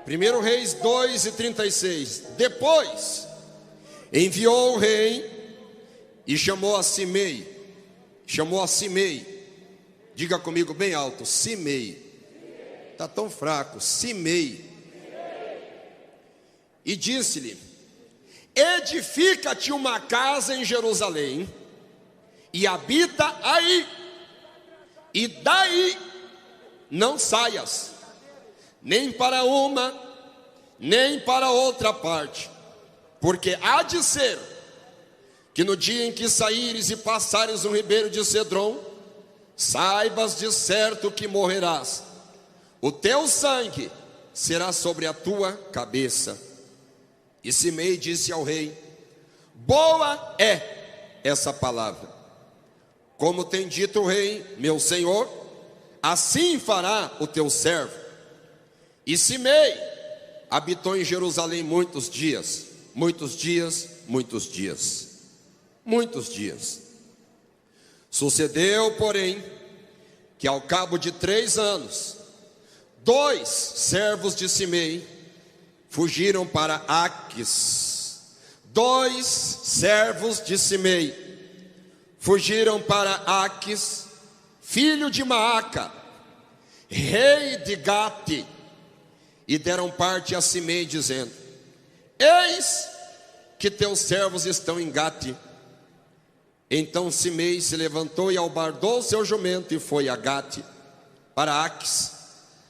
1 Reis 2:36. Depois enviou o rei e chamou a Simei. Diga comigo bem alto: Simei. Está tão fraco. Simei. E disse-lhe: edifica-te uma casa em Jerusalém e habita aí, e daí não saias, nem para uma, nem para outra parte, porque há de ser que no dia em que saíres e passares o ribeiro de Cedron, saibas de certo que morrerás, o teu sangue será sobre a tua cabeça. E Simei disse ao rei: boa é essa palavra. Como tem dito o rei, meu senhor, assim fará o teu servo. E Simei habitou em Jerusalém muitos dias. Sucedeu, porém, que ao cabo de 3 anos, 2 servos de Simei fugiram para Aques. 2 servos de Simei fugiram para Aques, filho de Maaca, rei de Gate, e deram parte a Simei, dizendo: eis que teus servos estão em Gate. Então Simei se levantou e albardou seu jumento e foi a Gate, para Aques,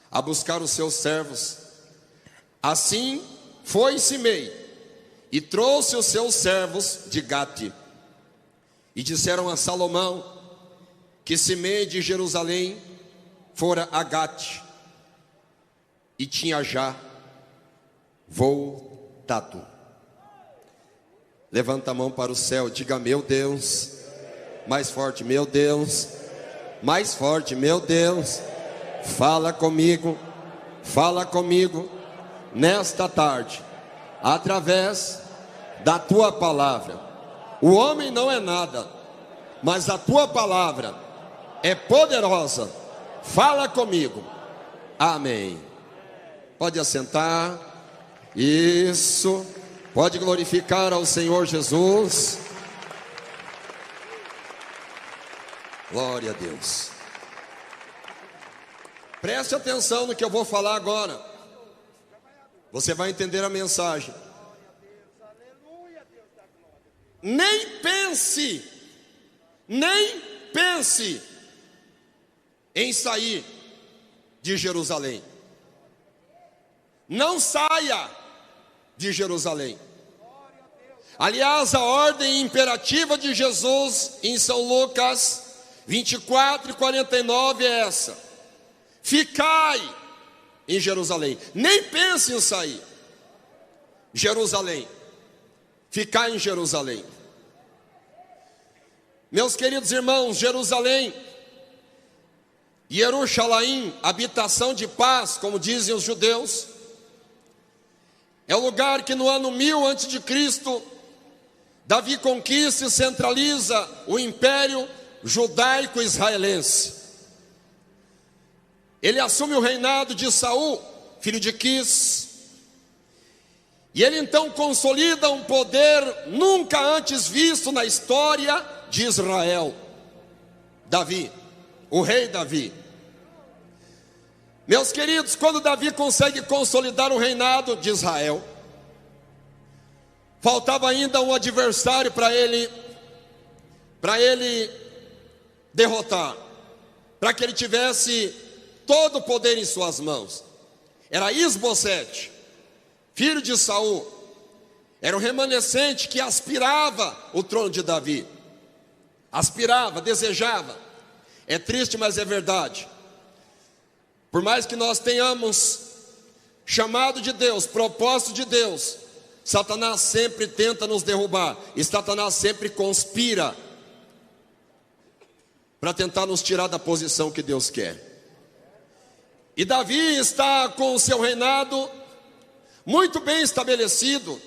a buscar os seus servos. Assim foi Simei e trouxe os seus servos de Gate. E disseram a Salomão que Simei de Jerusalém fora a Gate e tinha já voltado. Levanta a mão para o céu, diga: meu Deus. Mais forte: meu Deus. Mais forte: meu Deus. Fala comigo nesta tarde, através da tua palavra. O homem não é nada, mas a tua palavra é poderosa. Fala comigo. Amém. Pode assentar. Isso. Pode glorificar ao Senhor Jesus. Glória a Deus. Preste atenção no que eu vou falar agora. Você vai entender a mensagem. Nem pense em sair de Jerusalém. Não saia de Jerusalém. Aliás, a ordem imperativa de Jesus em São Lucas 24:49 é essa: ficai em Jerusalém. Nem pense em sair. Jerusalém. Ficar em Jerusalém. Meus queridos irmãos, Jerusalém, Jerusalém, habitação de paz, como dizem os judeus, é o lugar que no ano 1000 a.C., Davi conquista e centraliza o império judaico-israelense. Ele assume o reinado de Saul, filho de Quis, e ele então consolida um poder nunca antes visto na história de Israel. Davi, o rei Davi. Meus queridos, quando Davi consegue consolidar o reinado de Israel, faltava ainda um adversário para ele derrotar, para que ele tivesse todo o poder em suas mãos. Era Isbosete, filho de Saul. Era um remanescente que aspirava o trono de Davi. Aspirava, desejava. É triste, mas é verdade. Por mais que nós tenhamos chamado de Deus, propósito de Deus, Satanás sempre tenta nos derrubar. E Satanás sempre conspira para tentar nos tirar da posição que Deus quer. E Davi está com o seu reinado muito bem estabelecido,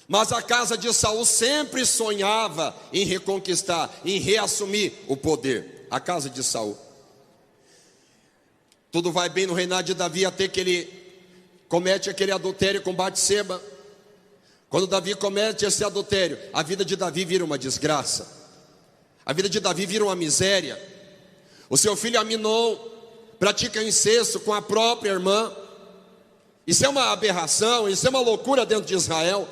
mas a casa de Saul sempre sonhava em reconquistar, em reassumir o poder. A casa de Saul. Tudo vai bem no reinado de Davi até que ele comete aquele adultério com Batseba. Quando Davi comete esse adultério, a vida de Davi vira uma desgraça, a vida de Davi vira uma miséria. O seu filho Aminon pratica incesto com a própria irmã. Isso é uma aberração, isso é uma loucura dentro de Israel.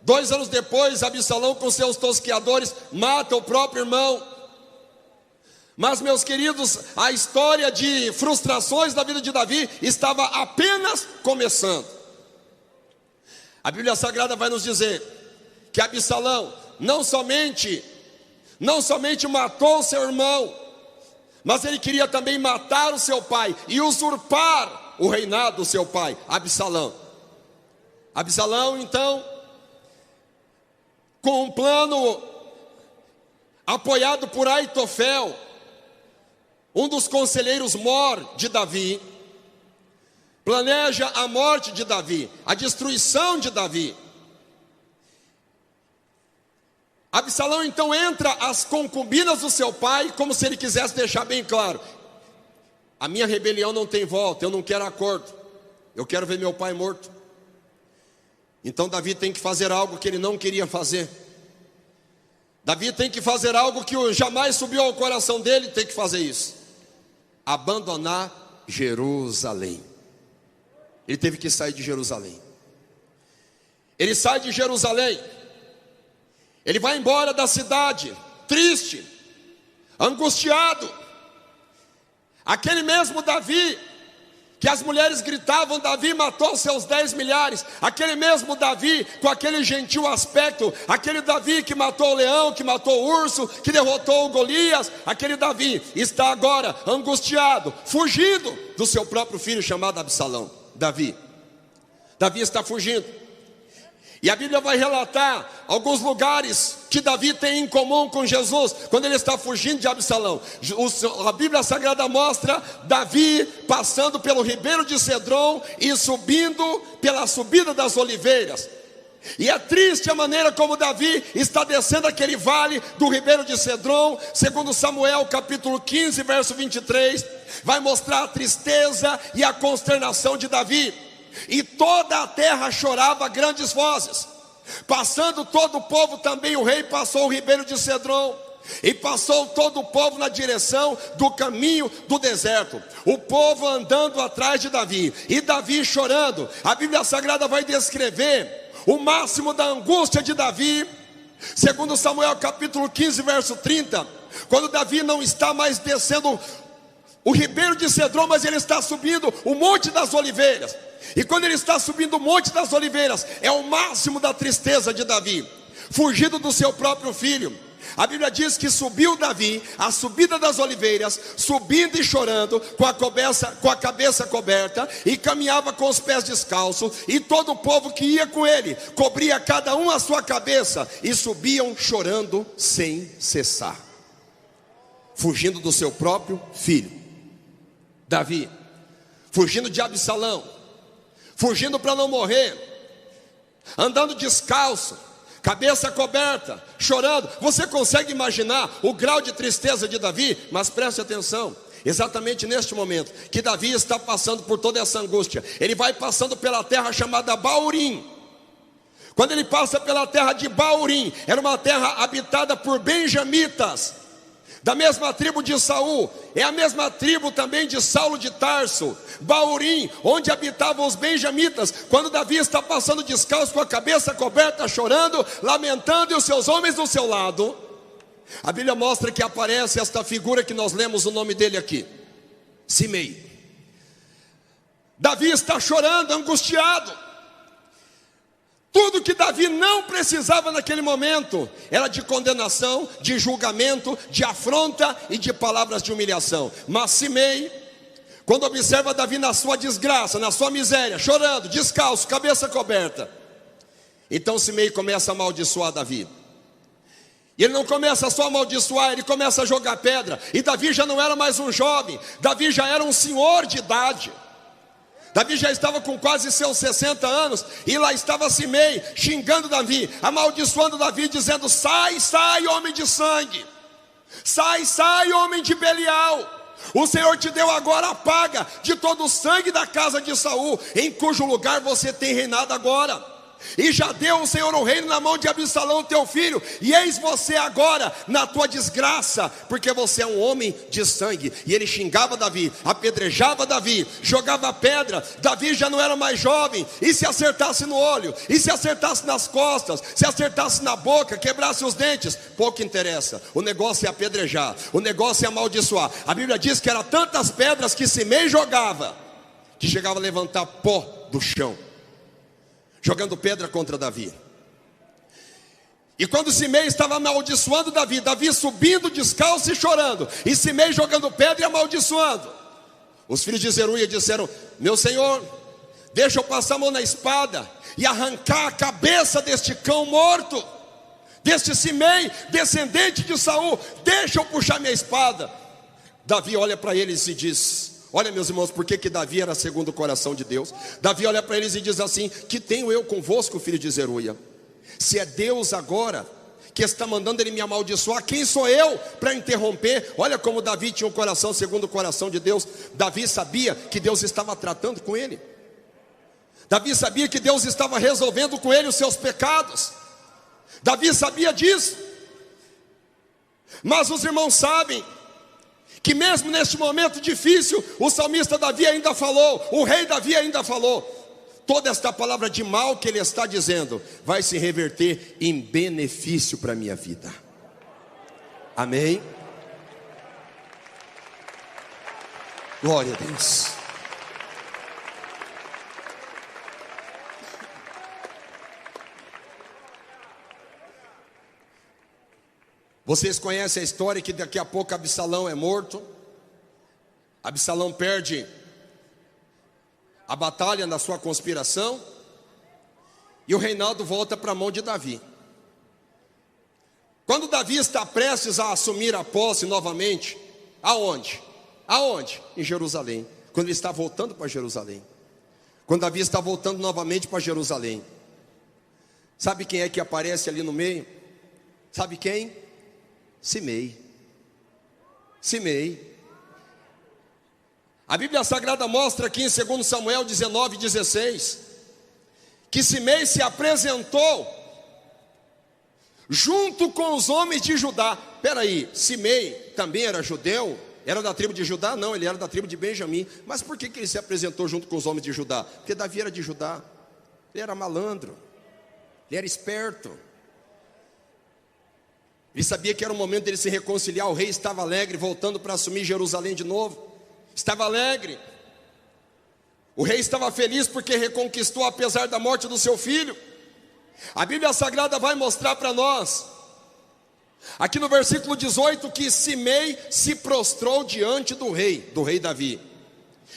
2 anos depois, Absalão com seus tosqueadores mata o próprio irmão. Mas, meus queridos, a história de frustrações da vida de Davi estava apenas começando. A Bíblia Sagrada vai nos dizer que Absalão não somente matou seu irmão, mas ele queria também matar o seu pai e usurpar o reinado do seu pai, Absalão. Absalão, então, com um plano apoiado por Aitofel, um dos conselheiros mor de Davi, planeja a morte de Davi, a destruição de Davi. Absalão então entra às concubinas do seu pai, como se ele quisesse deixar bem claro: a minha rebelião não tem volta, eu não quero acordo, eu quero ver meu pai morto. Então Davi tem que fazer algo que ele não queria fazer. Davi tem que fazer algo que jamais subiu ao coração dele, tem que fazer isso: abandonar Jerusalém. Ele teve que sair de Jerusalém. Ele sai de Jerusalém, ele vai embora da cidade, triste, angustiado. Aquele mesmo Davi, que as mulheres gritavam: Davi matou seus 10 milhares. Aquele mesmo Davi, com aquele gentil aspecto, aquele Davi que matou o leão, que matou o urso, que derrotou o Golias, aquele Davi está agora angustiado, fugindo do seu próprio filho chamado Absalão. Davi está fugindo. E a Bíblia vai relatar alguns lugares que Davi tem em comum com Jesus, quando ele está fugindo de Absalão. A Bíblia Sagrada mostra Davi passando pelo ribeiro de Cedron e subindo pela subida das oliveiras. E é triste a maneira como Davi está descendo aquele vale do ribeiro de Cedron. Segundo Samuel capítulo 15 verso 23, vai mostrar a tristeza e a consternação de Davi. E toda a terra chorava grandes vozes. Passando todo o povo, também o rei passou o ribeiro de Cedron, e passou todo o povo na direção do caminho do deserto, o povo andando atrás de Davi, e Davi chorando. A Bíblia Sagrada vai descrever o máximo da angústia de Davi, segundo Samuel capítulo 15 verso 30, quando Davi não está mais descendo o ribeiro de Cedron, mas ele está subindo o monte das oliveiras. E quando ele está subindo o monte das oliveiras, é o máximo da tristeza de Davi, fugido do seu próprio filho. A Bíblia diz que subiu Davi a subida das oliveiras, subindo e chorando, com a cabeça coberta, e caminhava com os pés descalços, e todo o povo que ia com ele cobria cada um a sua cabeça, e subiam chorando sem cessar, fugindo do seu próprio filho. Davi fugindo de Absalão, fugindo para não morrer, andando descalço, cabeça coberta, chorando. Você consegue imaginar o grau de tristeza de Davi? Mas preste atenção, exatamente neste momento que Davi está passando por toda essa angústia, ele vai passando pela terra chamada Baurim. Quando ele passa pela terra de Baurim, era uma terra habitada por benjamitas, da mesma tribo de Saul, é a mesma tribo também de Saulo de Tarso. Baurim, onde habitavam os benjamitas. Quando Davi está passando descalço, com a cabeça coberta, chorando, lamentando, e os seus homens do seu lado, a Bíblia mostra que aparece esta figura que nós lemos o nome dele aqui, Simei. Davi está chorando, angustiado. Tudo que Davi não precisava naquele momento era de condenação, de julgamento, de afronta e de palavras de humilhação. Mas Simei, quando observa Davi na sua desgraça, na sua miséria, chorando, descalço, cabeça coberta, então Simei começa a amaldiçoar Davi. E ele não começa só a amaldiçoar, ele começa a jogar pedra. E Davi já não era mais um jovem, Davi já era um senhor de idade. Davi já estava com quase seus 60 anos, e lá estava Simei xingando Davi, amaldiçoando Davi, dizendo: sai, sai, homem de sangue, sai, sai, homem de Belial, O Senhor te deu agora a paga de todo o sangue da casa de Saul, em cujo lugar você tem reinado agora. E já deu o Senhor o reino na mão de Absalão, teu filho. E eis você agora na tua desgraça, porque você é um homem de sangue. E ele xingava Davi, apedrejava Davi, jogava pedra. Davi já não era mais jovem. E se acertasse no olho, e se acertasse nas costas, se acertasse na boca, quebrasse os dentes, pouco interessa. O negócio é apedrejar, o negócio é amaldiçoar. A Bíblia diz que eram tantas pedras que Simei jogava, que chegava a levantar pó do chão, jogando pedra contra Davi. E quando Simei estava amaldiçoando Davi, Davi subindo descalço e chorando, e Simei jogando pedra e amaldiçoando, os filhos de Zeruia disseram: meu senhor, deixa eu passar a mão na espada e arrancar a cabeça deste cão morto, deste Simei, descendente de Saul. Deixa eu puxar minha espada. Davi olha para eles e diz: olha, meus irmãos, por que Davi era segundo o coração de Deus? Davi olha para eles e diz assim: que tenho eu convosco, filho de Zeruia? Se é Deus agora que está mandando ele me amaldiçoar, quem sou eu para interromper? Olha como Davi tinha um coração segundo o coração de Deus. Davi sabia que Deus estava tratando com ele. Davi sabia que Deus estava resolvendo com ele os seus pecados. Davi sabia disso. Mas os irmãos sabem que mesmo neste momento difícil, o salmista Davi ainda falou, o rei Davi ainda falou: toda esta palavra de mal que ele está dizendo vai se reverter em benefício para a minha vida. Amém? Glória a Deus. Vocês conhecem a história que daqui a pouco Absalão é morto. Absalão perde a batalha na sua conspiração, e o reinado volta para a mão de Davi. Quando Davi está prestes a assumir a posse novamente, aonde? Aonde? Em Jerusalém. Quando ele está voltando para Jerusalém, quando Davi está voltando novamente para Jerusalém, sabe quem é que aparece ali no meio? Sabe quem? Simei. Simei. A Bíblia Sagrada mostra aqui em 2 Samuel 19:16 que Simei se apresentou junto com os homens de Judá. Espera aí, Simei também era judeu? Era da tribo de Judá? Não, ele era da tribo de Benjamim. Mas por que ele se apresentou junto com os homens de Judá? Porque Davi era de Judá. Ele era malandro, ele era esperto. Ele sabia que era o momento dele se reconciliar. O rei estava alegre, voltando para assumir Jerusalém de novo. Estava alegre. O rei estava feliz porque reconquistou apesar da morte do seu filho. A Bíblia Sagrada vai mostrar para nós, aqui no versículo 18, que Simei se prostrou diante do rei Davi.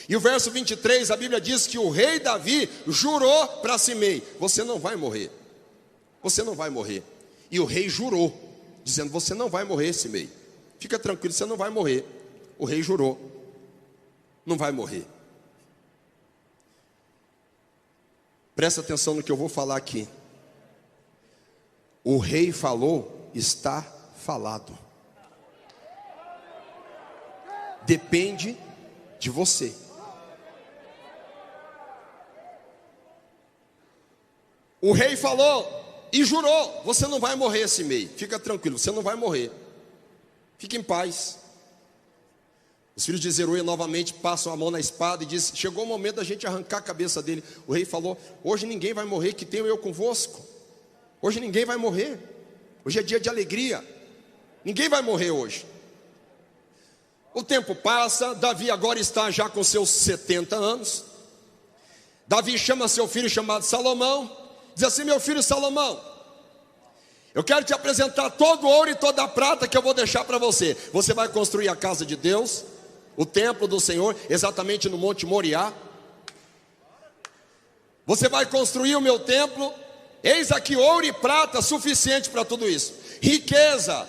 E o verso 23, a Bíblia diz que o rei Davi jurou para Simei: você não vai morrer. Você não vai morrer. E o rei jurou, dizendo: você não vai morrer, Simei. Fica tranquilo, você não vai morrer. O rei jurou: não vai morrer. Presta atenção no que eu vou falar aqui. O rei falou, está falado. Depende de você. O rei falou e jurou: você não vai morrer, Simei. Fica tranquilo, você não vai morrer. Fique em paz. Os filhos de Zeruia novamente passam a mão na espada e dizem: chegou o momento da gente arrancar a cabeça dele. O rei falou: hoje ninguém vai morrer, que tenho eu convosco. Hoje ninguém vai morrer. Hoje é dia de alegria. Ninguém vai morrer hoje. O tempo passa, Davi agora está já com seus 70 anos. Davi chama seu filho chamado Salomão, diz assim: meu filho Salomão, eu quero te apresentar todo o ouro e toda a prata que eu vou deixar para você. Você vai construir a casa de Deus, o templo do Senhor, exatamente no Monte Moriá. Você vai construir o meu templo. Eis aqui ouro e prata suficiente para tudo isso. Riqueza,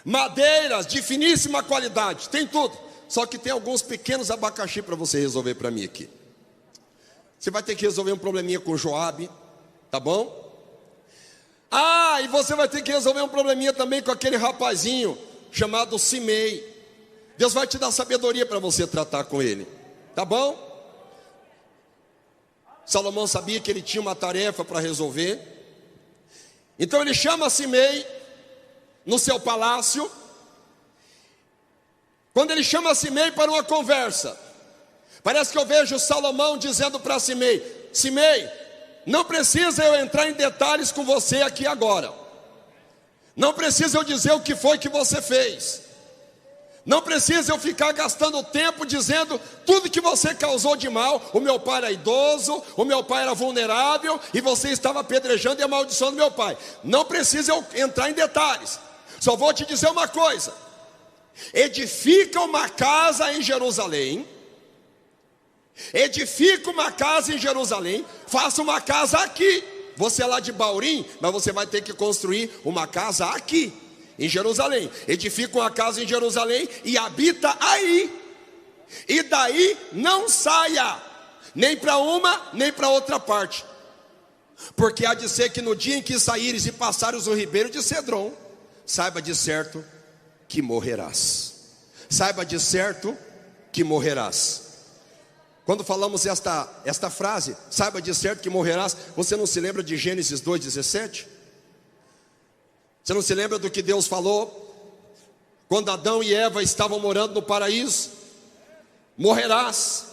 madeiras de finíssima qualidade, tem tudo. Só que tem alguns pequenos abacaxi para você resolver para mim aqui. Você vai ter que resolver um probleminha com Joabe, tá bom? Ah, e você vai ter que resolver um probleminha também com aquele rapazinho chamado Simei. Deus vai te dar sabedoria para você tratar com ele, tá bom? Salomão sabia que ele tinha uma tarefa para resolver. Então ele chama Simei no seu palácio. Quando ele chama Simei para uma conversa, parece que eu vejo Salomão dizendo para Simei: Simei, não precisa eu entrar em detalhes com você aqui agora. Não precisa eu dizer o que foi que você fez. Não precisa eu ficar gastando tempo dizendo tudo que você causou de mal. O meu pai era idoso, o meu pai era vulnerável, e você estava apedrejando e amaldiçoando meu pai. Não precisa eu entrar em detalhes. Só vou te dizer uma coisa: edifica uma casa em Jerusalém. Edifica uma casa em Jerusalém. Faça uma casa aqui. Você é lá de Baurim, mas você vai ter que construir uma casa aqui em Jerusalém. Edifica uma casa em Jerusalém e habita aí. E daí não saia, nem para uma, nem para outra parte. Porque há de ser que no dia em que saíres e passares o ribeiro de Cedron, saiba de certo que morrerás. Saiba de certo que morrerás. Quando falamos esta frase, saiba de certo que morrerás, você não se lembra de Gênesis 2,17? Você não se lembra do que Deus falou quando Adão e Eva estavam morando no paraíso? Morrerás.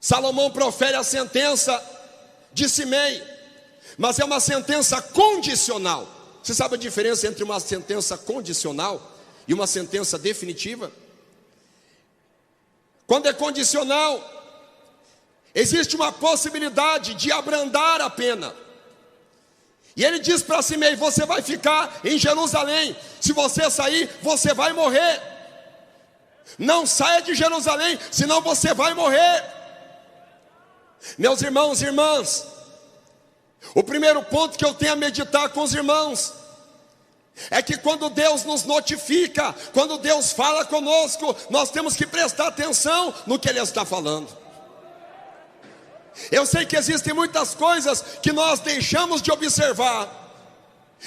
Salomão profere a sentença de Simei, mas é uma sentença condicional. Você sabe a diferença entre uma sentença condicional e uma sentença definitiva? Quando é condicional, existe uma possibilidade de abrandar a pena. E ele diz para Simei: você vai ficar em Jerusalém. Se você sair, você vai morrer. Não saia de Jerusalém, senão você vai morrer. Meus irmãos e irmãs, o primeiro ponto que eu tenho a meditar com os irmãos é que quando Deus nos notifica, quando Deus fala conosco, nós temos que prestar atenção no que Ele está falando. Eu sei que existem muitas coisas que nós deixamos de observar,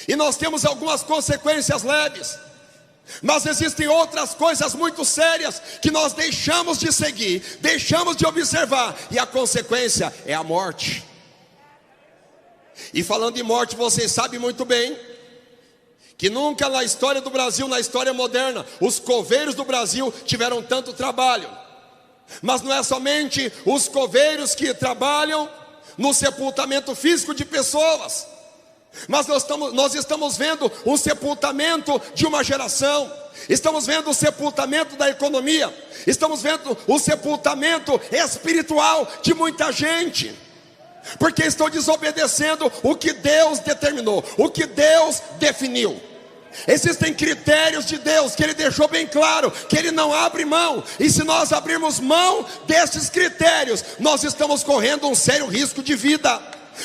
e nós temos algumas consequências leves, mas existem outras coisas muito sérias que nós deixamos de seguir, deixamos de observar, e a consequência é a morte. E falando em morte, vocês sabem muito bem que nunca na história do Brasil, na história moderna, os coveiros do Brasil tiveram tanto trabalho. Mas não é somente os coveiros que trabalham no sepultamento físico de pessoas, mas nós estamos vendo o sepultamento de uma geração. Estamos vendo o sepultamento da economia. Estamos vendo o sepultamento espiritual de muita gente, porque estão desobedecendo o que Deus determinou, o que Deus definiu. Existem critérios de Deus que Ele deixou bem claro, que Ele não abre mão. E se nós abrirmos mão desses critérios, nós estamos correndo um sério risco de vida.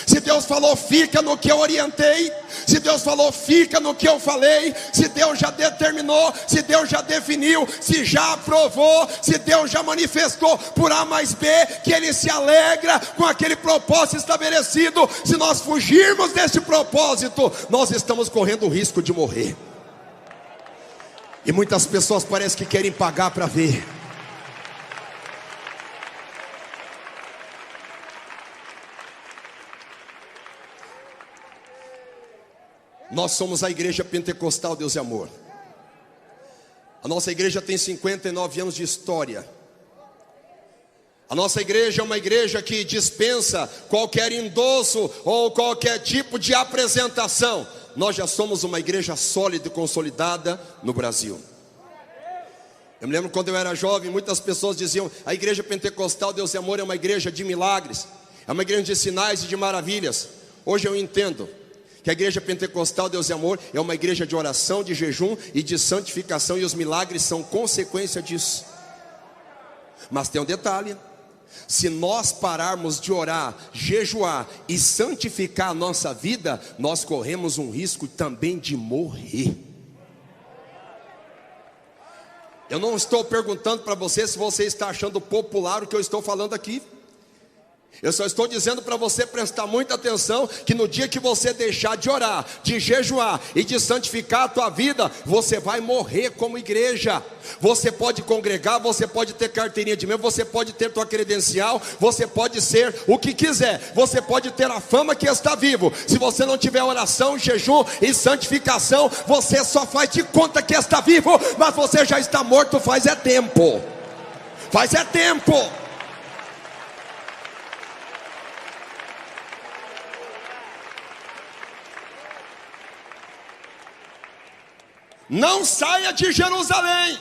Se Deus falou, fica no que eu orientei. Se Deus falou, fica no que eu falei. Se Deus já determinou, se Deus já definiu, se já aprovou, se Deus já manifestou por A mais B que Ele se alegra com aquele propósito estabelecido, se nós fugirmos desse propósito, nós estamos correndo o risco de morrer. E muitas pessoas parecem que querem pagar para ver. Nós somos a igreja pentecostal Deus e Amor. A nossa igreja tem 59 anos de história. A nossa igreja é uma igreja que dispensa qualquer endosso ou qualquer tipo de apresentação. Nós já somos uma igreja sólida e consolidada no Brasil. Eu me lembro quando eu era jovem, muitas pessoas diziam: a igreja pentecostal Deus e Amor é uma igreja de milagres, é uma igreja de sinais e de maravilhas. Hoje eu entendo que a igreja pentecostal Deus e Amor é uma igreja de oração, de jejum e de santificação, e os milagres são consequência disso. Mas tem um detalhe: se nós pararmos de orar, jejuar e santificar a nossa vida, nós corremos um risco também de morrer. Eu não estou perguntando para você se você está achando popular o que eu estou falando aqui. Eu só estou dizendo para você prestar muita atenção, que no dia que você deixar de orar, de jejuar e de santificar a tua vida, você vai morrer como igreja. Você pode congregar, você pode ter carteirinha de membro, você pode ter tua credencial, você pode ser o que quiser, você pode ter a fama que está vivo. Se você não tiver oração, jejum e santificação, você só faz de conta que está vivo, mas você já está morto faz é tempo. Faz é tempo. Não saia de Jerusalém.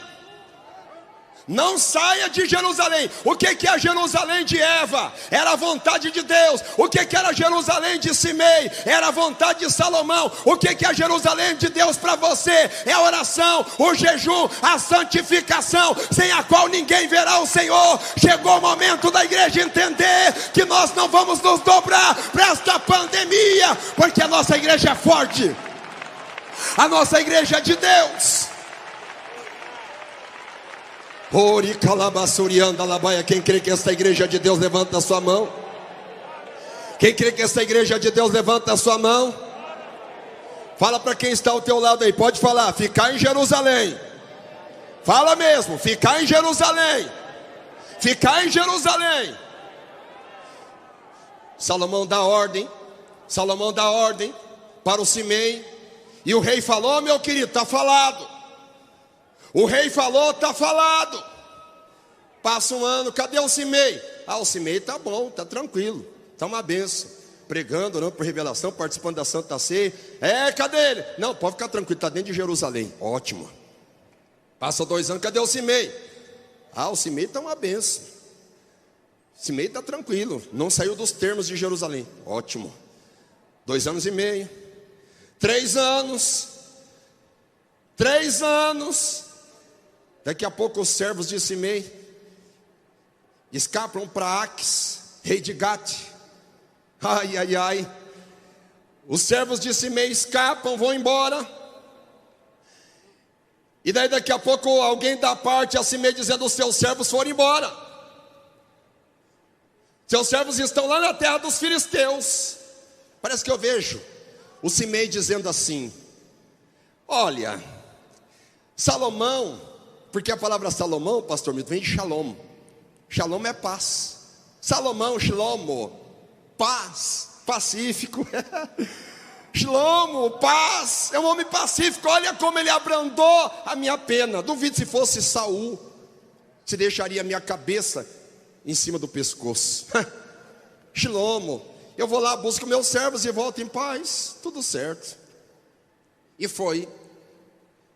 Não saia de Jerusalém. O que é Jerusalém de Eva? Era a vontade de Deus. O que era Jerusalém de Simei? Era a vontade de Salomão. O que é Jerusalém de Deus para você? É a oração, o jejum, a santificação, sem a qual ninguém verá o Senhor. Chegou o momento da igreja entender que nós não vamos nos dobrar para esta pandemia, porque a nossa igreja é forte. A nossa igreja é de Deus. Quem crê que esta igreja é de Deus, levanta a sua mão. Quem crê que esta igreja é de Deus, levanta a sua mão. Fala para quem está ao teu lado aí, pode falar, ficar em Jerusalém. Fala mesmo, ficar em Jerusalém. Ficar em Jerusalém. Salomão dá ordem para o Simei. E o rei falou, meu querido, está falado. O rei falou, está falado. Passa um ano, cadê o Simei? O Simei está bom, está tranquilo, está uma benção. Pregando, orando por revelação, participando da Santa Ceia. Cadê ele? Não, pode ficar tranquilo, está dentro de Jerusalém. Ótimo. Passa 2 anos, cadê o Simei? O Simei está uma benção. O Simei está tranquilo, não saiu dos termos de Jerusalém. Ótimo. 2 anos e meio. 3 anos. 3 anos. Daqui a pouco os servos de Simei escapam para Aques, rei de Gate. Ai. Os servos de Simei escapam, vão embora. E daí daqui a pouco alguém dá parte a Simei dizendo, os seus servos foram embora. Seus servos estão lá na terra dos filisteus. Parece que eu vejo o Simei dizendo assim, olha, Salomão, porque a palavra Salomão, pastor Milton, vem de Shalom. Shalom é paz. Salomão, Shlomo, paz, pacífico. Shlomo, paz, é um homem pacífico. Olha como ele abrandou a minha pena. Duvido se fosse Saul, se deixaria a minha cabeça em cima do pescoço. Shlomo, eu vou lá, busco meus servos e volto em paz. Tudo certo. E foi,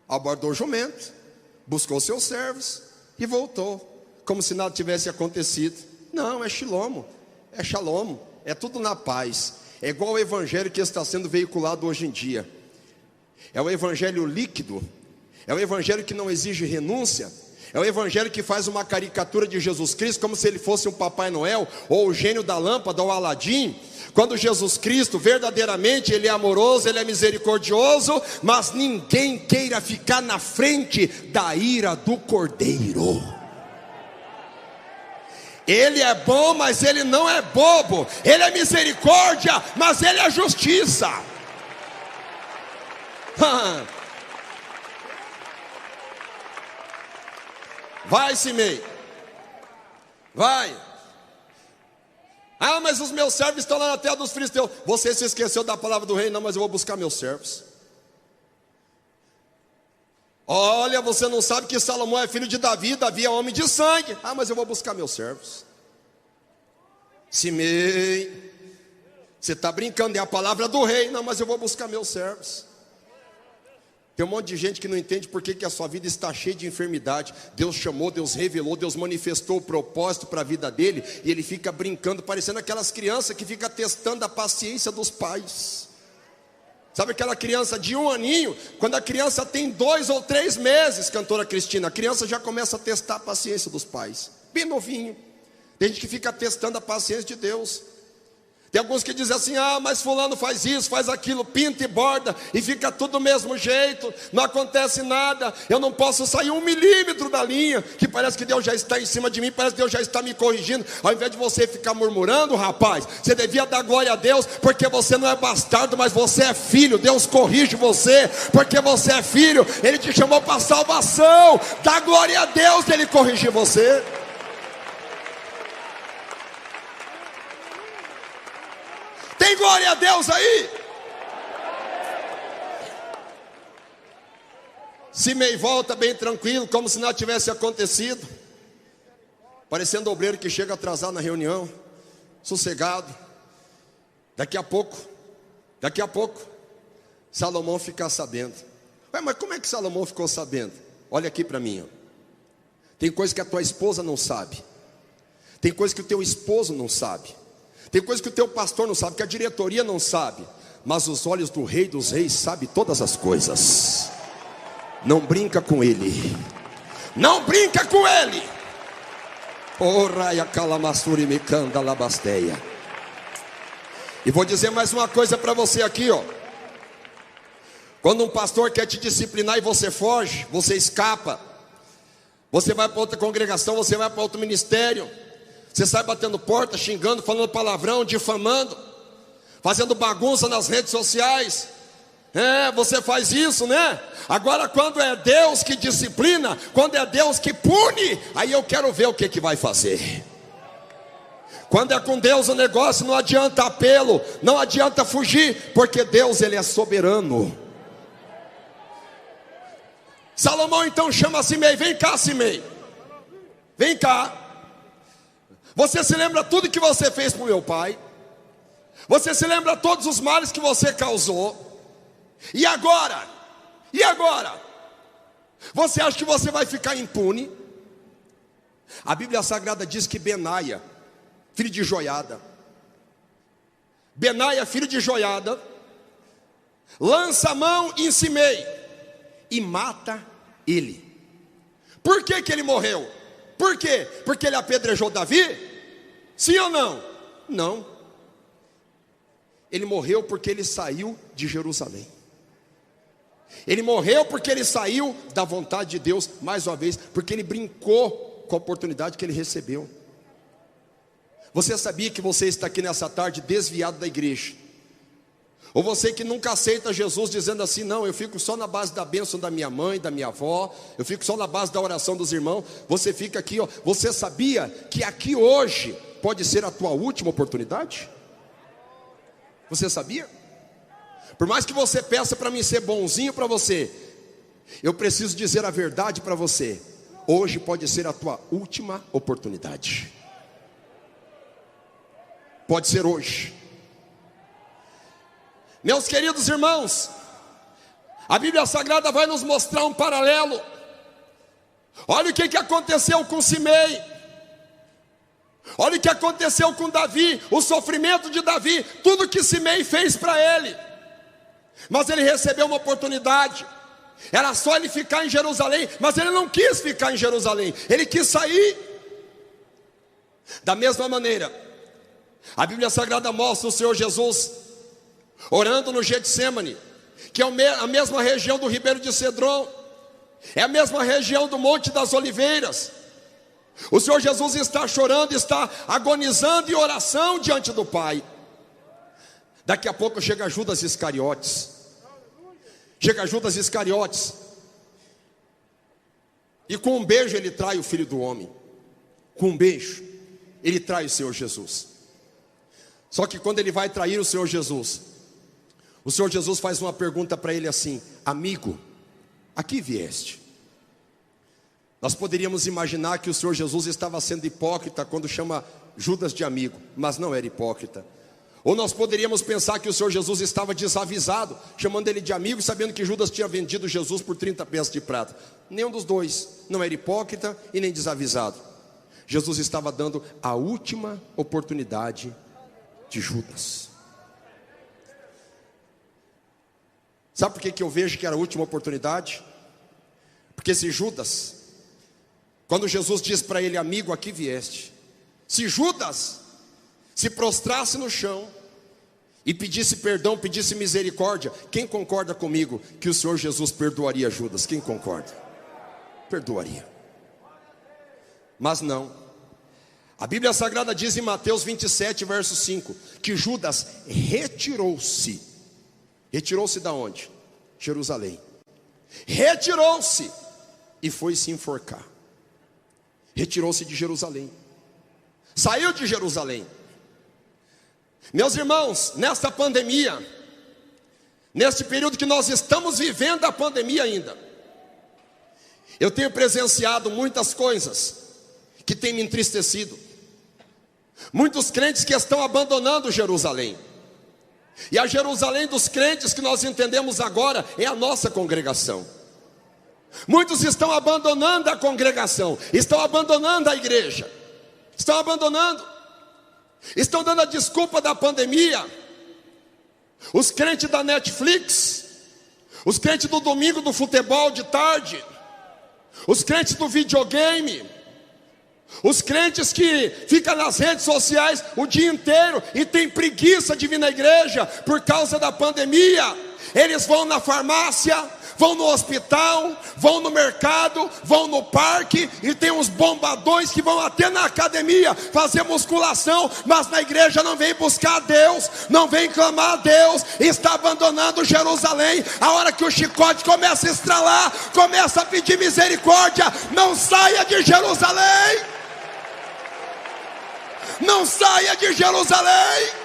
abordou o jumento, buscou seus servos e voltou, como se nada tivesse acontecido. Não, é Shlomo, é Shalom, é tudo na paz. É igual o evangelho que está sendo veiculado hoje em dia. É o evangelho líquido, é o evangelho que não exige renúncia, é o evangelho que faz uma caricatura de Jesus Cristo como se ele fosse um Papai Noel, ou o gênio da lâmpada, ou Aladim. Quando Jesus Cristo verdadeiramente ele é amoroso, ele é misericordioso, mas ninguém queira ficar na frente da ira do Cordeiro. Ele é bom, mas ele não é bobo. Ele é misericórdia, mas ele é justiça. Vai, Simei. Vai. Mas os meus servos estão lá na terra dos filisteus. Você se esqueceu da palavra do rei? Não, mas eu vou buscar meus servos. Olha, você não sabe que Salomão é filho de Davi, Davi é homem de sangue. Mas eu vou buscar meus servos. Simei, você está brincando, é a palavra do rei. Não, mas eu vou buscar meus servos. Tem um monte de gente que não entende por que a sua vida está cheia de enfermidade. Deus chamou, Deus revelou, Deus manifestou o propósito para a vida dele, e ele fica brincando, parecendo aquelas crianças que ficam testando a paciência dos pais. Sabe aquela criança de 1 aninho? Quando a criança tem 2 ou 3 meses, cantora Cristina, a criança já começa a testar a paciência dos pais. Bem novinho. Tem gente que fica testando a paciência de Deus. Tem alguns que dizem assim: ah, mas fulano faz isso, faz aquilo, pinta e borda, e fica tudo do mesmo jeito, não acontece nada, eu não posso sair 1 milímetro da linha, que parece que Deus já está em cima de mim, parece que Deus já está me corrigindo. Ao invés de você ficar murmurando, rapaz, você devia dar glória a Deus, porque você não é bastardo, mas você é filho. Deus corrige você, porque você é filho, Ele te chamou para salvação. Dá glória a Deus de Ele corrigir você. Tem glória a Deus aí? Simei volta bem tranquilo, como se nada tivesse acontecido, parecendo obreiro que chega atrasado na reunião, sossegado. Daqui a pouco, Salomão fica sabendo. Ué, mas como é que Salomão ficou sabendo? Olha aqui para mim, ó. Tem coisa que a tua esposa não sabe, tem coisa que o teu esposo não sabe, tem coisa que o teu pastor não sabe, que a diretoria não sabe, mas os olhos do Rei dos Reis sabem todas as coisas. Não brinca com ele, não brinca com ele. E vou dizer mais uma coisa para você aqui, ó. Quando um pastor quer te disciplinar e você foge, você escapa, você vai para outra congregação, você vai para outro ministério, você sai batendo porta, xingando, falando palavrão, difamando, fazendo bagunça nas redes sociais. Você faz isso, né? Agora quando é Deus que disciplina, quando é Deus que pune, aí eu quero ver o que vai fazer. Quando é com Deus o negócio, não adianta apelo, não adianta fugir, porque Deus, Ele é soberano. Salomão então chama Simei: vem cá, Simei, vem cá. Você se lembra tudo que você fez para o meu pai? Você se lembra todos os males que você causou? E agora? E agora? Você acha que você vai ficar impune? A Bíblia Sagrada diz que Benaia, filho de Joiada, lança a mão em Simei e mata ele. Por que ele morreu? Por quê? Porque ele apedrejou Davi? Sim ou não? Não. Ele morreu porque ele saiu de Jerusalém. Ele morreu porque ele saiu da vontade de Deus, mais uma vez, porque ele brincou com a oportunidade que ele recebeu. Você sabia que você está aqui nessa tarde desviado da igreja? Ou você que nunca aceita Jesus, dizendo assim: não, eu fico só na base da bênção da minha mãe, da minha avó, eu fico só na base da oração dos irmãos. Você fica aqui, ó. Você sabia que aqui hoje pode ser a tua última oportunidade? Você sabia? Por mais que você peça para mim ser bonzinho para você, eu preciso dizer a verdade para você. Hoje pode ser a tua última oportunidade. Pode ser hoje. Meus queridos irmãos, a Bíblia Sagrada vai nos mostrar um paralelo. Olha o que aconteceu com Simei. Olha o que aconteceu com Davi, o sofrimento de Davi, tudo que Simei fez para ele. Mas ele recebeu uma oportunidade. Era só ele ficar em Jerusalém, mas ele não quis ficar em Jerusalém, ele quis sair. Da mesma maneira, a Bíblia Sagrada mostra o Senhor Jesus orando no Getsêmani, que é a mesma região do Ribeiro de Cedron, é a mesma região do Monte das Oliveiras. O Senhor Jesus está chorando, está agonizando em oração diante do Pai. Daqui a pouco chega Judas Iscariotes. E com um beijo ele trai o Filho do Homem. Com um beijo ele trai o Senhor Jesus. Só que quando ele vai trair o Senhor Jesus faz uma pergunta para ele assim: amigo, a que vieste? Nós poderíamos imaginar que o Senhor Jesus estava sendo hipócrita quando chama Judas de amigo, mas não era hipócrita. Ou nós poderíamos pensar que o Senhor Jesus estava desavisado, chamando ele de amigo, sabendo que Judas tinha vendido Jesus por 30 peças de prata. Nenhum dos dois, não era hipócrita e nem desavisado. Jesus estava dando a última oportunidade de Judas. Sabe por que eu vejo que era a última oportunidade? Porque se Judas, quando Jesus diz para ele: amigo, a que vieste? Se Judas se prostrasse no chão e pedisse perdão, pedisse misericórdia, quem concorda comigo que o Senhor Jesus perdoaria Judas? Quem concorda? Perdoaria. Mas não. A Bíblia Sagrada diz em Mateus 27, verso 5, que Judas retirou-se. Retirou-se da onde? Jerusalém. Retirou-se e foi se enforcar. Retirou-se de Jerusalém. Saiu de Jerusalém. Meus irmãos, nesta pandemia, neste período que nós estamos vivendo a pandemia ainda, eu tenho presenciado muitas coisas que têm me entristecido. Muitos crentes que estão abandonando Jerusalém. E a Jerusalém dos crentes que nós entendemos agora é a nossa congregação. Muitos estão abandonando a congregação, estão abandonando a igreja, estão abandonando, estão dando a desculpa da pandemia. Os crentes da Netflix, os crentes do domingo do futebol de tarde, os crentes do videogame, os crentes que ficam nas redes sociais o dia inteiro e tem preguiça de vir na igreja por causa da pandemia. Eles vão na farmácia, vão no hospital, vão no mercado, vão no parque, e tem uns bombadões que vão até na academia fazer musculação, mas na igreja não vem buscar a Deus, não vem clamar a Deus, está abandonando Jerusalém. A hora que o chicote começa a estralar, começa a pedir misericórdia, não saia de Jerusalém, não saia de Jerusalém.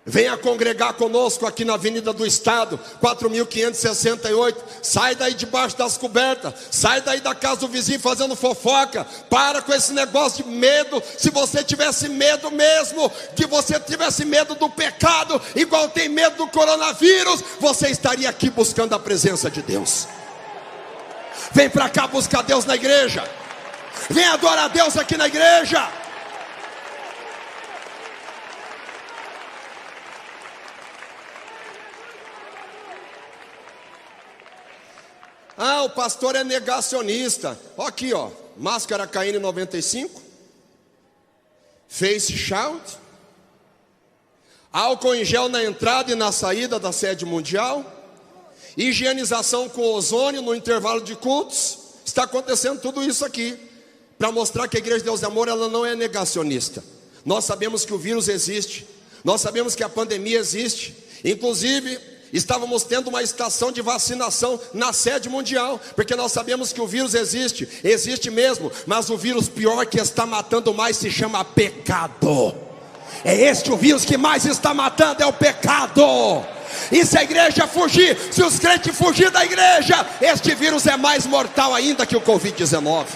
Venha congregar conosco aqui na Avenida do Estado, 4.568. Sai daí debaixo das cobertas, sai daí da casa do vizinho fazendo fofoca. Para com esse negócio de medo. Se você tivesse medo mesmo, que você tivesse medo do pecado, igual tem medo do coronavírus, você estaria aqui buscando a presença de Deus. Vem para cá buscar Deus na igreja. Vem adorar a Deus aqui na igreja. Ah, o pastor é negacionista. Ó aqui, ó, máscara KN95, face shout, álcool em gel na entrada e na saída da sede mundial, higienização com ozônio no intervalo de cultos. Está acontecendo tudo isso aqui para mostrar que a Igreja de Deus de Amor, ela não é negacionista. Nós sabemos que o vírus existe, nós sabemos que a pandemia existe. Inclusive estávamos tendo uma estação de vacinação na sede mundial, porque nós sabemos que o vírus existe, existe mesmo, mas o vírus pior que está matando mais se chama pecado. É este o vírus que mais está matando, é o pecado. E se a igreja fugir, se os crentes fugir da igreja, este vírus é mais mortal ainda que o Covid-19.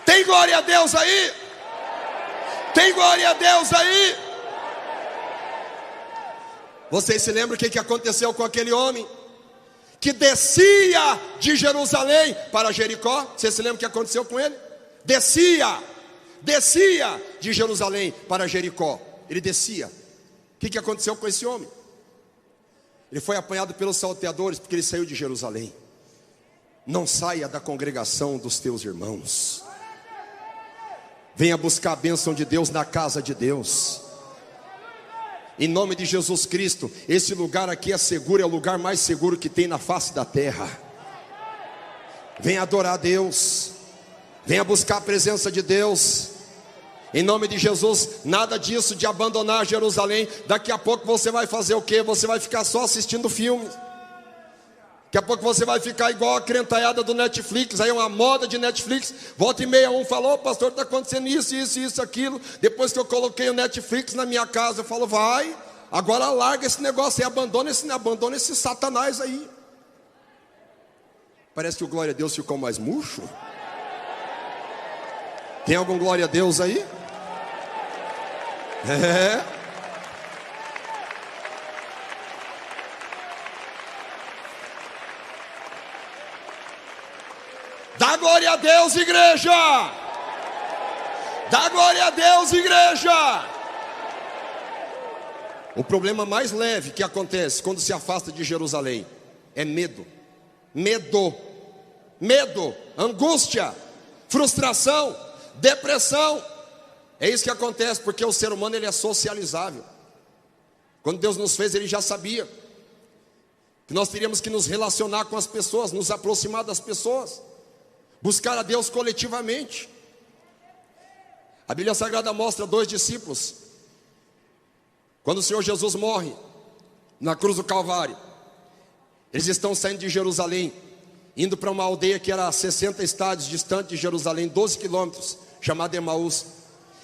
Tem glória a Deus aí? Tem glória a Deus aí? Vocês se lembram o que aconteceu com aquele homem que descia de Jerusalém para Jericó? Vocês se lembram o que aconteceu com ele? Descia de Jerusalém para Jericó. Ele descia. O que aconteceu com esse homem? Ele foi apanhado pelos salteadores porque ele saiu de Jerusalém. Não saia da congregação dos teus irmãos. Venha buscar a bênção de Deus na casa de Deus. Em nome de Jesus Cristo, esse lugar aqui é seguro, é o lugar mais seguro que tem na face da terra. Venha adorar a Deus, venha buscar a presença de Deus. Em nome de Jesus, nada disso de abandonar Jerusalém. Daqui a pouco você vai fazer o quê? Você vai ficar só assistindo filmes. Daqui a pouco você vai ficar igual a crentalhada do Netflix. Aí é uma moda de Netflix. Volta e meia um falou: pastor, está acontecendo isso, aquilo. Depois que eu coloquei o Netflix na minha casa, eu falo: vai, agora larga esse negócio aí, abandona esse satanás aí. Parece que o glória a Deus ficou mais murcho. Tem algum glória a Deus aí? É. Dá glória a Deus, igreja! Dá glória a Deus, igreja! O problema mais leve que acontece quando se afasta de Jerusalém é medo. Medo, medo, angústia, frustração, depressão. É isso que acontece, porque o ser humano ele é socializável. Quando Deus nos fez, Ele já sabia que nós teríamos que nos relacionar com as pessoas, nos aproximar das pessoas, buscar a Deus coletivamente. A Bíblia Sagrada mostra 2 discípulos, quando o Senhor Jesus morre na cruz do Calvário. Eles estão saindo de Jerusalém, indo para uma aldeia que era a 60 estádios distante de Jerusalém, 12 quilômetros, chamada Emaús.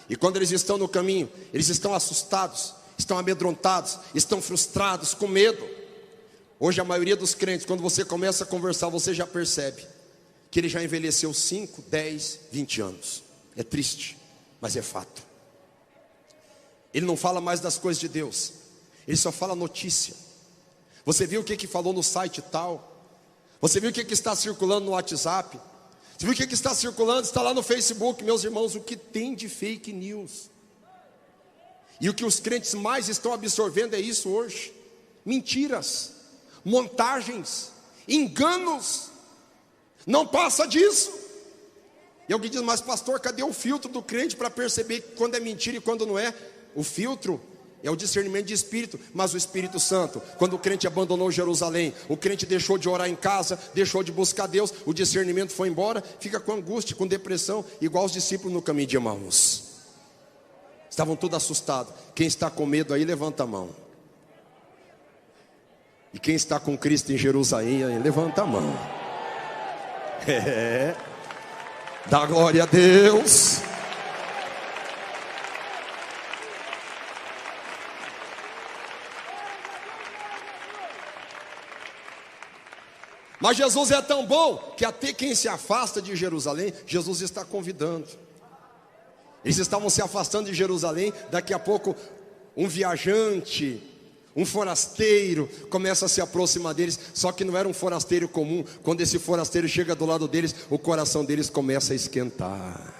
E quando eles estão no caminho, eles estão assustados, estão amedrontados, estão frustrados, com medo. Hoje a maioria dos crentes, quando você começa a conversar, você já percebe que ele já envelheceu 5, 10, 20 anos. É triste, mas é fato. Ele não fala mais das coisas de Deus, ele só fala notícia. Você viu o que falou no site tal? Você viu o que está circulando no WhatsApp? Você viu o que está circulando? Está lá no Facebook. Meus irmãos, o que tem de fake news? E o que os crentes mais estão absorvendo é isso hoje: mentiras, montagens, enganos. Não passa disso. E alguém diz: mas pastor, cadê o filtro do crente para perceber quando é mentira e quando não é? O filtro é o discernimento de espírito. Mas o Espírito Santo, quando o crente abandonou Jerusalém, o crente deixou de orar em casa, deixou de buscar Deus, o discernimento foi embora, fica com angústia, com depressão, igual os discípulos no caminho de Emaús. Estavam todos assustados. Quem está com medo aí, levanta a mão. E quem está com Cristo em Jerusalém aí, levanta a mão. Dá glória a Deus. Mas Jesus é tão bom que até quem se afasta de Jerusalém, Jesus está convidando. Eles estavam se afastando de Jerusalém. Daqui a pouco um viajante, um forasteiro começa a se aproximar deles. Só que não era um forasteiro comum. Quando esse forasteiro chega do lado deles, o coração deles começa a esquentar.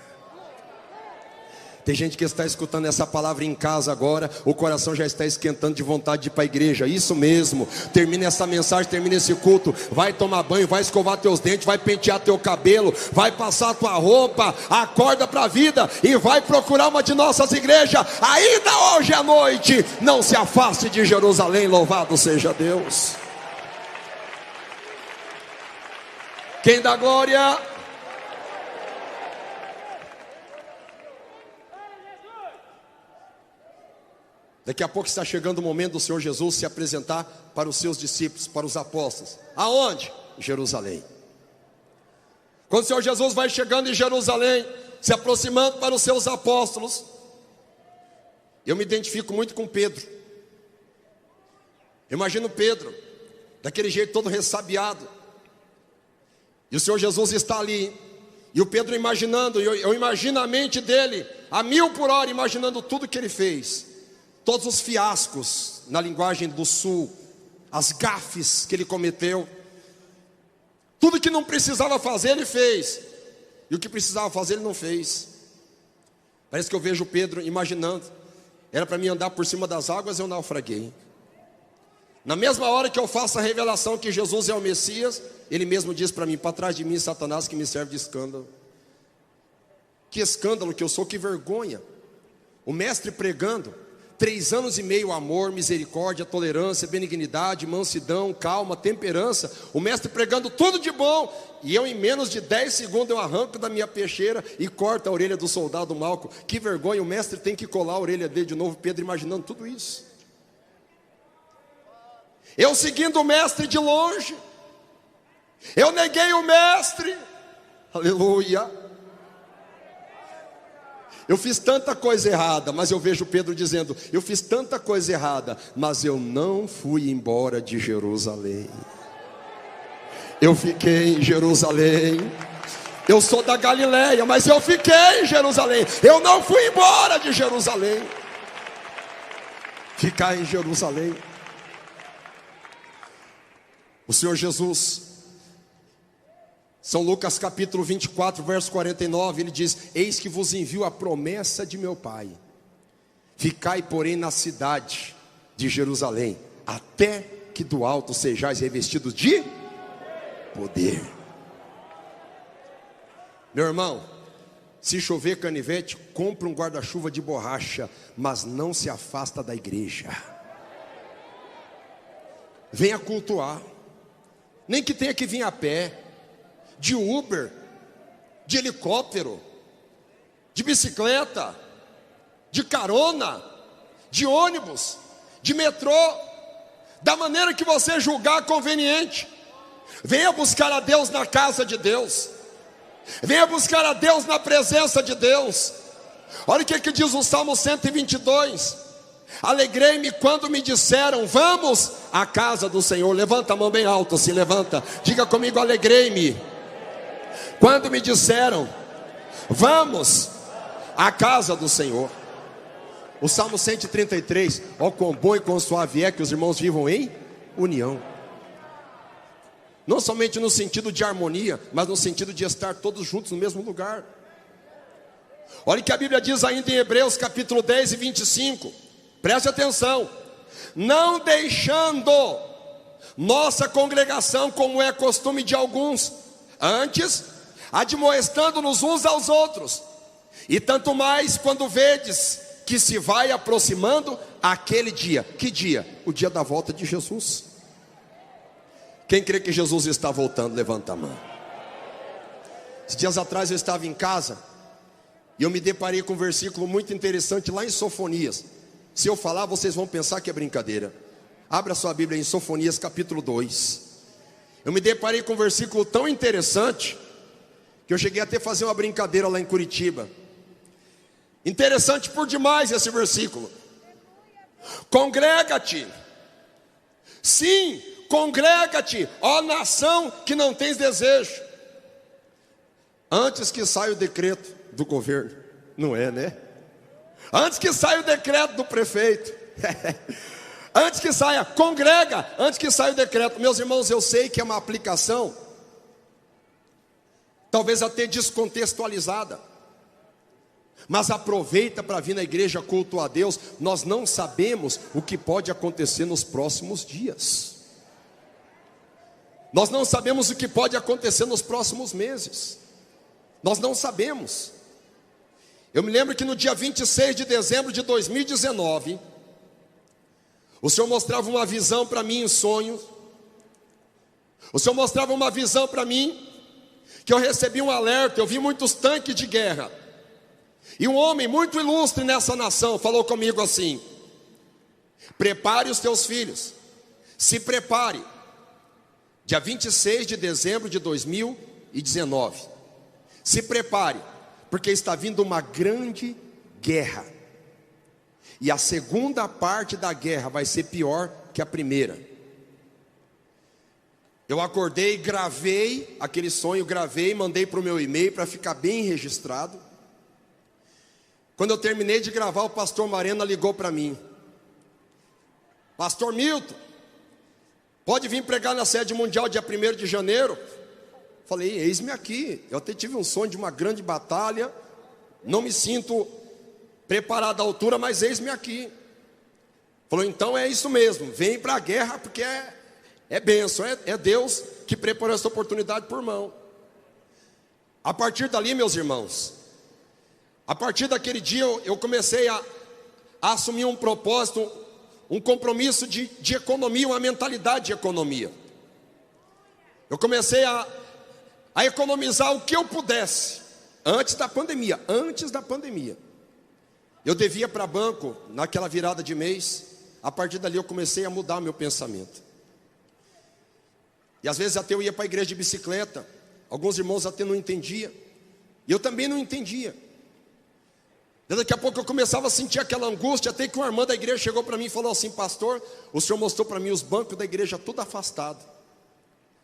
Tem gente que está escutando essa palavra em casa agora, o coração já está esquentando de vontade de ir para a igreja. Isso mesmo. Termina essa mensagem, termina esse culto, vai tomar banho, vai escovar teus dentes, vai pentear teu cabelo, vai passar tua roupa, acorda para a vida e vai procurar uma de nossas igrejas ainda hoje à noite. Não se afaste de Jerusalém, louvado seja Deus. Quem dá glória? Daqui a pouco está chegando o momento do Senhor Jesus se apresentar para os seus discípulos, para os apóstolos. Aonde? Em Jerusalém. Quando o Senhor Jesus vai chegando em Jerusalém, se aproximando para os seus apóstolos, eu me identifico muito com Pedro. Eu imagino Pedro, daquele jeito todo ressabiado. E o Senhor Jesus está ali. E o Pedro imaginando, eu imagino a mente dele a 1000 por hora, imaginando tudo que ele fez. Todos os fiascos, na linguagem do sul, as gafes que ele cometeu, tudo que não precisava fazer ele fez, e o que precisava fazer ele não fez. Parece que eu vejo Pedro imaginando: era para mim andar por cima das águas, eu naufraguei. Na mesma hora que eu faço a revelação que Jesus é o Messias, ele mesmo diz para mim: para trás de mim, Satanás, que me serve de escândalo. Que escândalo que eu sou, que vergonha. O mestre pregando 3 anos e meio, amor, misericórdia, tolerância, benignidade, mansidão, calma, temperança. O mestre pregando tudo de bom. E eu, em menos de 10 segundos, eu arranco da minha peixeira e corto a orelha do soldado Malco. Que vergonha, o mestre tem que colar a orelha dele de novo. Pedro imaginando tudo isso. Eu seguindo o mestre de longe. Eu neguei o mestre. Aleluia. Eu fiz tanta coisa errada, mas eu vejo Pedro dizendo: eu fiz tanta coisa errada, mas eu não fui embora de Jerusalém. Eu fiquei em Jerusalém. Eu sou da Galileia, mas eu fiquei em Jerusalém. Eu não fui embora de Jerusalém. Ficar em Jerusalém. O Senhor Jesus, São Lucas capítulo 24, verso 49, ele diz: eis que vos envio a promessa de meu Pai. Ficai, porém, na cidade de Jerusalém, até que do alto sejais revestidos de poder. Meu irmão, se chover canivete, compra um guarda-chuva de borracha, mas não se afasta da igreja. Venha cultuar, nem que tenha que vir a pé, de Uber, de helicóptero, de bicicleta, de carona, de ônibus, de metrô, da maneira que você julgar conveniente. Venha buscar a Deus na casa de Deus, venha buscar a Deus na presença de Deus. Olha o que diz o Salmo 122: alegrei-me quando me disseram, vamos à casa do Senhor. Levanta a mão bem alto, se levanta, diga comigo, alegrei-me quando me disseram, vamos à casa do Senhor. O Salmo 133, ó quão bom e quão suave é que os irmãos vivam em união. Não somente no sentido de harmonia, mas no sentido de estar todos juntos no mesmo lugar. Olha o que a Bíblia diz ainda em Hebreus capítulo 10 e 25. Preste atenção: não deixando nossa congregação como é costume de alguns, antes admoestando-nos uns aos outros, e tanto mais quando vedes que se vai aproximando aquele dia. Que dia? O dia da volta de Jesus. Quem crê que Jesus está voltando, levanta a mão. Esses dias atrás eu estava em casa e eu me deparei com um versículo muito interessante lá em Sofonias. Se eu falar, vocês vão pensar que é brincadeira. Abra sua Bíblia em Sofonias capítulo 2. Eu me deparei com um versículo tão interessante que eu cheguei até a fazer uma brincadeira lá em Curitiba. Interessante por demais esse versículo. Congrega-te, sim, congrega-te, ó nação que não tens desejo, antes que saia o decreto do governo. Não é, né? Antes que saia o decreto do prefeito. Antes que saia, congrega, antes que saia o decreto. Meus irmãos, eu sei que é uma aplicação talvez até descontextualizada, mas aproveita para vir na igreja cultuar a Deus. Nós não sabemos o que pode acontecer nos próximos dias. Nós não sabemos o que pode acontecer nos próximos meses. Nós não sabemos. Eu me lembro que no dia 26 de dezembro de 2019, o Senhor mostrava uma visão para mim em sonhos. O Senhor mostrava uma visão para mim, que eu recebi um alerta. Eu vi muitos tanques de guerra, e um homem muito ilustre nessa nação falou comigo assim: prepare os teus filhos, se prepare. Dia 26 de dezembro de 2019, se prepare, porque está vindo uma grande guerra, e a segunda parte da guerra vai ser pior que a primeira. Eu acordei, gravei aquele sonho, mandei para o meu e-mail para ficar bem registrado. Quando eu terminei de gravar, o pastor Marena ligou para mim: pastor Milton, pode vir pregar na sede mundial dia 1º de janeiro? Falei, eis-me aqui. Eu até tive um sonho de uma grande batalha, não me sinto preparado à altura, mas eis-me aqui. Falou, então é isso mesmo, vem para a guerra, porque é bênção, é Deus que preparou essa oportunidade por mão. A partir dali, meus irmãos, a partir daquele dia eu comecei a assumir um propósito, um compromisso de economia, uma mentalidade de economia. Eu comecei a economizar o que eu pudesse, antes da pandemia. Eu devia para banco naquela virada de mês. A partir dali eu comecei a mudar meu pensamento. E às vezes até eu ia para a igreja de bicicleta. Alguns irmãos até não entendiam, e eu também não entendia. Daqui a pouco eu começava a sentir aquela angústia, até que uma irmã da igreja chegou para mim e falou assim: pastor, o senhor mostrou para mim os bancos da igreja tudo afastado,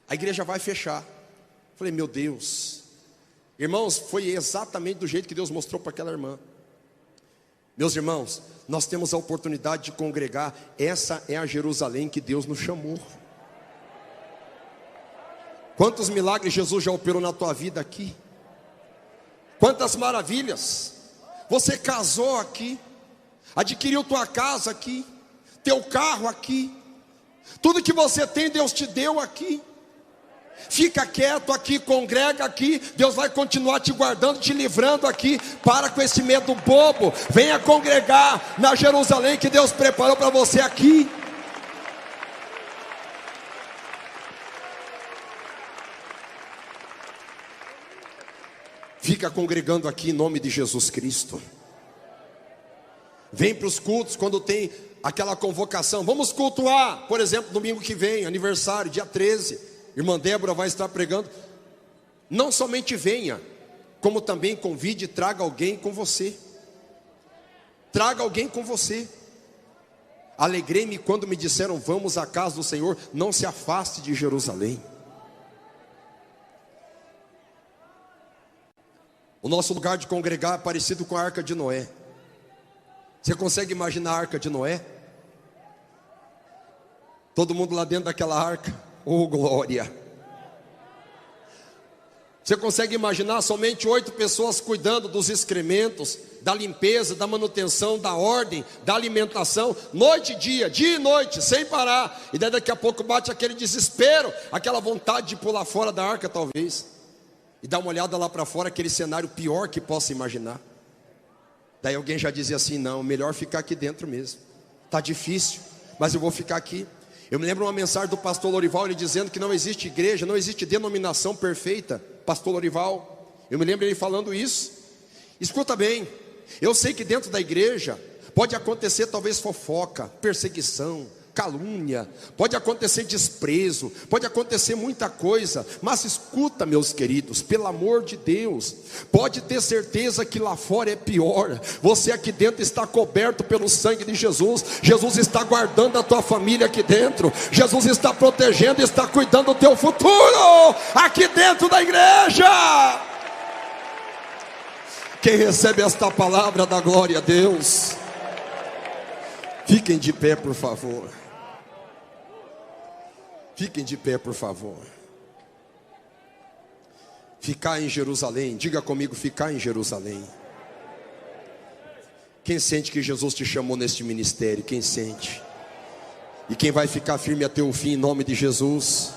a igreja vai fechar. Falei, meu Deus. Irmãos, foi exatamente do jeito que Deus mostrou para aquela irmã. Meus irmãos, nós temos a oportunidade de congregar. Essa é a Jerusalém que Deus nos chamou. Quantos milagres Jesus já operou na tua vida aqui? Quantas maravilhas. Você casou aqui, adquiriu tua casa aqui, teu carro aqui, Tudo que você tem, Deus te deu aqui. Fica quieto aqui, congrega aqui. Deus vai continuar te guardando, te livrando aqui. Para com esse medo bobo. Venha congregar na Jerusalém que Deus preparou para você aqui. Fica congregando aqui em nome de Jesus Cristo. Vem para os cultos quando tem aquela convocação. Vamos cultuar, por exemplo, domingo que vem, aniversário, dia 13. Irmã Débora vai estar pregando. Não somente venha, como também convide e traga alguém com você. Traga alguém com você. Alegrei-me quando me disseram: vamos à casa do Senhor. Não se afaste de Jerusalém. O nosso lugar de congregar é parecido com a Arca de Noé. Você consegue imaginar a Arca de Noé? Todo mundo lá dentro daquela arca. Oh, glória! Você consegue imaginar somente 8 pessoas cuidando dos excrementos, da limpeza, da manutenção, da ordem, da alimentação, noite e dia e noite, sem parar. E daí daqui a pouco bate aquele desespero, aquela vontade de pular fora da arca talvez. E dar uma olhada lá para fora, aquele cenário pior que possa imaginar. Daí alguém já dizia assim: não, melhor ficar aqui dentro mesmo. Está difícil, mas eu vou ficar aqui. Eu me lembro uma mensagem do pastor Lorival, ele dizendo que não existe igreja, não existe denominação perfeita. Pastor Lorival, eu me lembro ele falando isso. Escuta bem, eu sei que dentro da igreja pode acontecer talvez fofoca, perseguição, calúnia, pode acontecer desprezo, pode acontecer muita coisa, mas escuta, meus queridos, pelo amor de Deus, pode ter certeza que lá fora é pior. Você aqui dentro está coberto pelo sangue de Jesus. Jesus está guardando a tua família aqui dentro. Jesus está protegendo, está cuidando do teu futuro aqui dentro da igreja. Quem recebe esta palavra dá glória a Deus. Fiquem de pé, por favor. Fiquem de pé, por favor. Ficar em Jerusalém. Diga comigo: ficar em Jerusalém. Quem sente que Jesus te chamou neste ministério? Quem sente? E quem vai ficar firme até o fim em nome de Jesus?